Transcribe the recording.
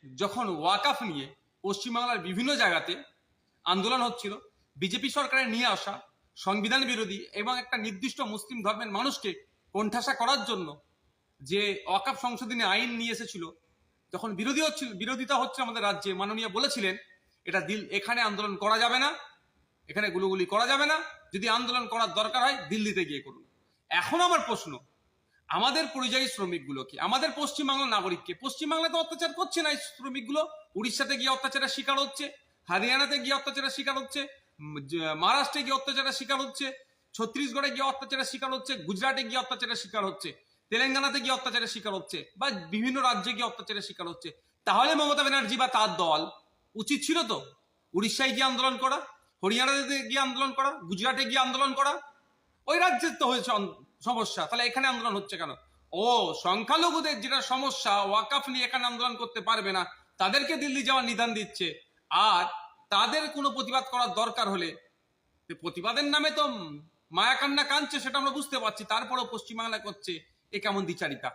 যখন ওয়াকাফ নিয়ে পশ্চিমবাংলার বিভিন্ন জায়গাতে আন্দোলন হচ্ছিল, বিজেপি সরকারের নিয়ে আসা সংবিধান বিরোধী এবং একটা নির্দিষ্ট মুসলিম ধর্মের মানুষকে কোণঠাসা করার জন্য যে ওয়াকাফ সংশোধনী আইন নিয়ে এসেছিল, যখন বিরোধিতা হচ্ছে আমাদের রাজ্যে, মাননীয় বলেছিলেন এটা এখানে আন্দোলন করা যাবে না, এখানে গুলোগুলি করা যাবে না, যদি আন্দোলন করার দরকার হয় দিল্লিতে গিয়ে করুন। এখন আমার প্রশ্ন, আমাদের পরিযায়ী শ্রমিকগুলোকে, আমাদের পশ্চিমবাংলার নাগরিককে, পশ্চিমবাংলাতে অত্যাচার করছে না এই শ্রমিকগুলো? উড়িষ্যাতে গিয়ে অত্যাচারের শিকার হচ্ছে, হরিয়ানাতে গিয়ে অত্যাচারের শিকার হচ্ছে, মহারাষ্ট্রে গিয়ে অত্যাচারের শিকার হচ্ছে, ছত্তিশগড়ে গিয়ে অত্যাচারের শিকার হচ্ছে, গুজরাটে গিয়ে অত্যাচারের শিকার হচ্ছে, তেলেঙ্গানাতে গিয়ে অত্যাচারের শিকার হচ্ছে, বা বিভিন্ন রাজ্যে গিয়ে অত্যাচারের শিকার হচ্ছে। তাহলে মমতা ব্যানার্জি বা তার দল উচিত ছিল তো উড়িষ্যায় গিয়ে আন্দোলন করা, হরিয়ানাতে গিয়ে আন্দোলন করা, গুজরাটে গিয়ে আন্দোলন করা। ওই রাজ্যের তো হয়েছে সমস্যা, তাহলে এখানে আন্দোলন হচ্ছে কেন? ও সংখ্যালঘুদের যেটা সমস্যা, ওয়াকাফ নিয়ে এখানে আন্দোলন করতে পারবে না, তাদেরকে দিল্লি যাওয়ার নিদান দিচ্ছে। আর তাদের কোনো প্রতিবাদ করার দরকার হলে প্রতিবাদের নামে তো মায়াকান্না কাঁদছে, সেটা আমরা বুঝতে পারছি, তারপরেও পশ্চিমবাংলা করছে। এ কেমন দ্বিচারিতা?